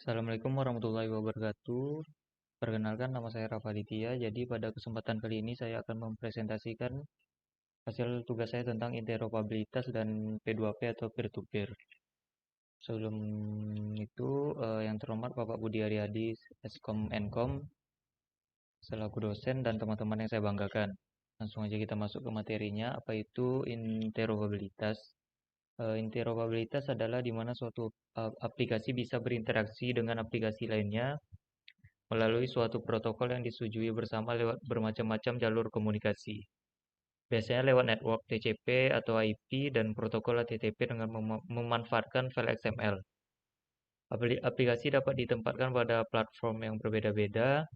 Assalamualaikum warahmatullahi wabarakatuh. Perkenalkan, nama saya Rafa Aditya. Jadi pada kesempatan kali ini saya akan mempresentasikan hasil tugas saya tentang interoperabilitas dan P2P atau peer-to-peer. Sebelum itu, yang terhormat Bapak Budi Aryadi, Eskom Enkom, selaku dosen dan teman-teman yang saya banggakan. Langsung aja kita masuk ke materinya. Apa itu interoperabilitas? Interoperabilitas adalah di mana suatu aplikasi bisa berinteraksi dengan aplikasi lainnya melalui suatu protokol yang disetujui bersama lewat bermacam-macam jalur komunikasi. Biasanya lewat network TCP atau IP dan protokol HTTP dengan memanfaatkan file XML. Aplikasi dapat ditempatkan pada platform yang berbeda-beda,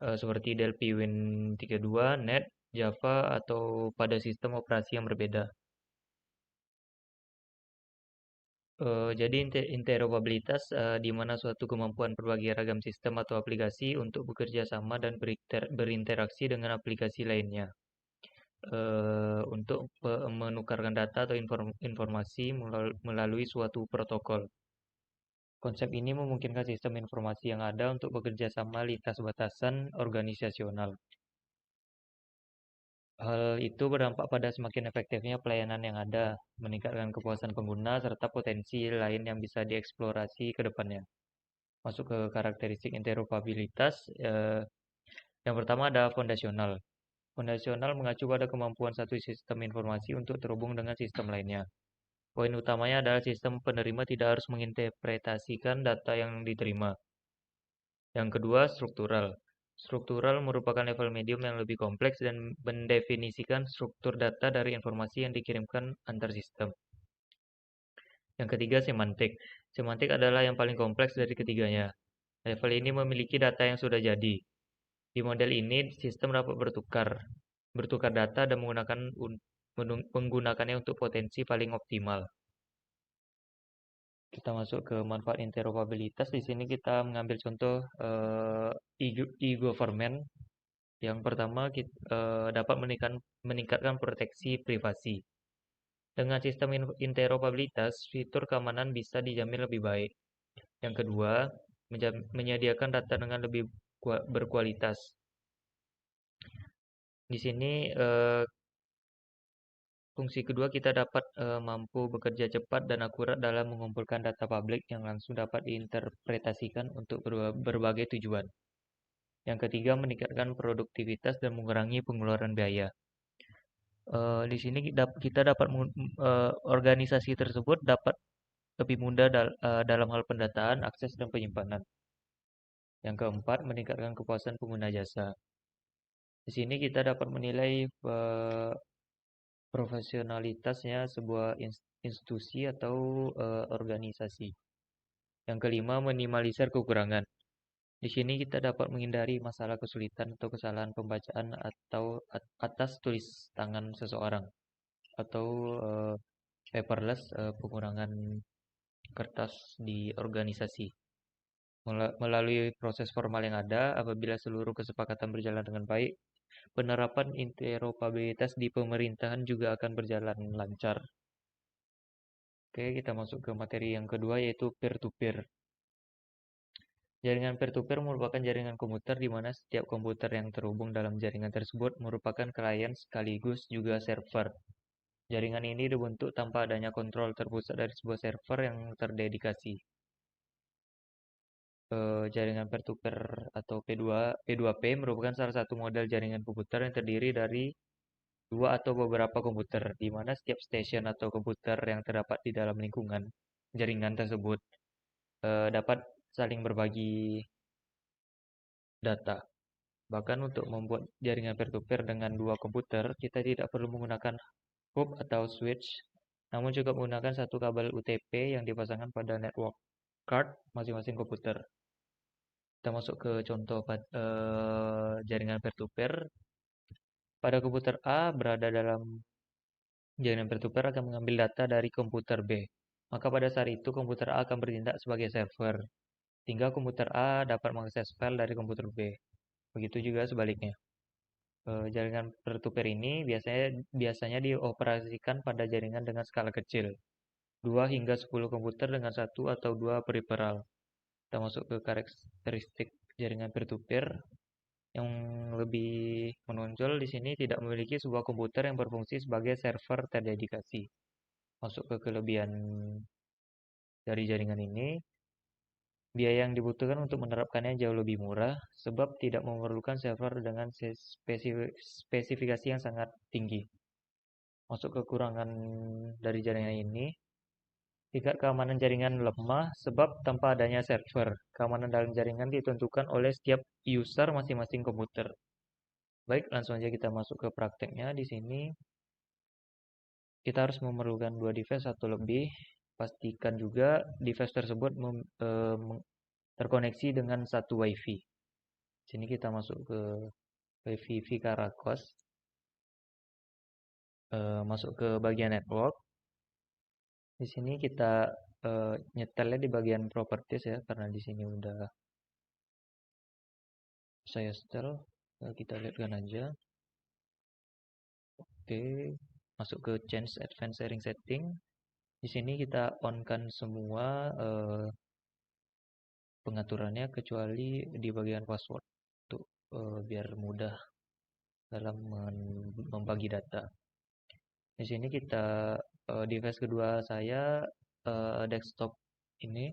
seperti Delphi Win32, Net, Java, atau pada sistem operasi yang berbeda. Jadi interoperabilitas di mana suatu kemampuan berbagai ragam sistem atau aplikasi untuk bekerja sama dan berinteraksi dengan aplikasi lainnya. Untuk menukarkan data atau informasi melalui suatu protokol. Konsep ini memungkinkan sistem informasi yang ada untuk bekerja sama lintas batasan organisasional. Hal itu berdampak pada semakin efektifnya pelayanan yang ada, meningkatkan kepuasan pengguna, serta potensi lain yang bisa dieksplorasi ke depannya. Masuk ke karakteristik interoperabilitas, yang pertama ada fondasional. Fondasional mengacu pada kemampuan satu sistem informasi untuk terhubung dengan sistem lainnya. Poin utamanya adalah sistem penerima tidak harus menginterpretasikan data yang diterima. Yang kedua, struktural. Struktural merupakan level medium yang lebih kompleks dan mendefinisikan struktur data dari informasi yang dikirimkan antar sistem. Yang ketiga, semantik. Semantik adalah yang paling kompleks dari ketiganya. Level ini memiliki data yang sudah jadi. Di model ini, sistem dapat bertukar data dan menggunakannya untuk potensi paling optimal. Kita masuk ke manfaat interoperabilitas. Di sini kita mengambil contoh e-government. Yang pertama, kita dapat meningkatkan proteksi privasi. Dengan sistem interoperabilitas, fitur keamanan bisa dijamin lebih baik. Yang kedua, menyediakan data dengan lebih berkualitas. Di sini fungsi kedua, kita dapat mampu bekerja cepat dan akurat dalam mengumpulkan data publik yang langsung dapat diinterpretasikan untuk berbagai tujuan. Yang ketiga, meningkatkan produktivitas dan mengurangi pengeluaran biaya. Di sini kita dapat organisasi tersebut dapat lebih mudah dalam hal pendataan, akses, dan penyimpanan. Yang keempat, meningkatkan kepuasan pengguna jasa. Di sini kita dapat menilai profesionalitasnya sebuah institusi atau organisasi. Yang kelima, minimalisir kekurangan. Di sini kita dapat menghindari masalah kesulitan atau kesalahan pembacaan atau atas tulis tangan seseorang atau paperless, pengurangan kertas di organisasi. Melalui proses formal yang ada, apabila seluruh kesepakatan berjalan dengan baik, penerapan interoperabilitas di pemerintahan juga akan berjalan lancar. Oke, kita masuk ke materi yang kedua, yaitu peer-to-peer. Jaringan peer-to-peer merupakan jaringan komputer di mana setiap komputer yang terhubung dalam jaringan tersebut merupakan klien sekaligus juga server. Jaringan ini dibentuk tanpa adanya kontrol terpusat dari sebuah server yang terdedikasi. Jaringan peer-to-peer atau P2P merupakan salah satu model jaringan komputer yang terdiri dari dua atau beberapa komputer, di mana setiap stasiun atau komputer yang terdapat di dalam lingkungan jaringan tersebut dapat saling berbagi data. Bahkan untuk membuat jaringan peer-to-peer dengan dua komputer, kita tidak perlu menggunakan hub atau switch, namun juga menggunakan satu kabel UTP yang dipasangkan pada network card masing-masing komputer. Kita masuk ke contoh jaringan peer-to-peer. Pada komputer A berada dalam jaringan peer-to-peer akan mengambil data dari komputer B. Maka pada saat itu komputer A akan bertindak sebagai server, sehingga komputer A dapat mengakses file dari komputer B. Begitu juga sebaliknya. Jaringan peer-to-peer ini biasanya dioperasikan pada jaringan dengan skala kecil, 2 hingga 10 komputer dengan satu atau dua peripheral. Kita masuk ke karakteristik jaringan peer-to-peer. Yang lebih menonjol di sini tidak memiliki sebuah komputer yang berfungsi sebagai server terdedikasi. Masuk ke kelebihan dari jaringan ini, biaya yang dibutuhkan untuk menerapkannya jauh lebih murah, sebab tidak memerlukan server dengan spesifikasi yang sangat tinggi. Masuk kekurangan dari jaringan ini, tingkat keamanan jaringan lemah sebab tanpa adanya server. Keamanan dalam jaringan ditentukan oleh setiap user masing-masing komputer. Baik, langsung aja kita masuk ke prakteknya. Di sini kita harus memerlukan dua device atau lebih. Pastikan juga device tersebut terkoneksi dengan satu WiFi. Sini kita masuk ke WiFi Vicarakos, masuk ke bagian network. Di sini kita nyetelnya di bagian properties ya, karena di sini udah saya setel. Kita lihatkan aja. Oke, masuk ke change advanced sharing setting. Di sini kita on kan semua pengaturannya kecuali di bagian password untuk biar mudah dalam membagi data. Di sini kita device kedua saya desktop ini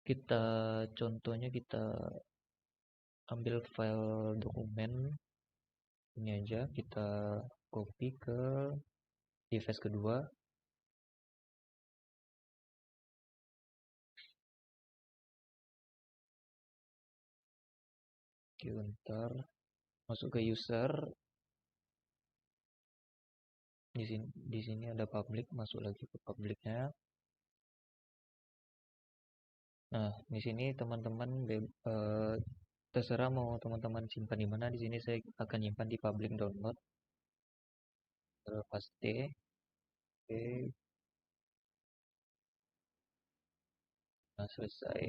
kita contohnya kita ambil file dokumen ini aja kita copy ke device kedua. Oke, bentar. Masuk ke user. Di sini ada public, masuk lagi ke publicnya. Nah, di sini teman-teman terserah mau teman-teman simpan di mana. Di sini saya akan simpan di public download. Terlepas D. Oke, nah selesai.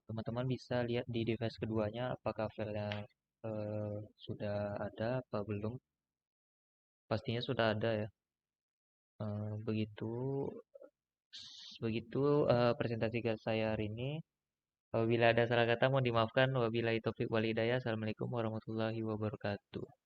Teman-teman bisa lihat di device keduanya apakah filenya sudah ada apa belum. Pastinya sudah ada ya. Begitu begitu presentasi saya hari ini. Apabila ada salah kata mohon dimaafkan. Wabillahi taufik wal hidayah. Assalamualaikum warahmatullahi wabarakatuh.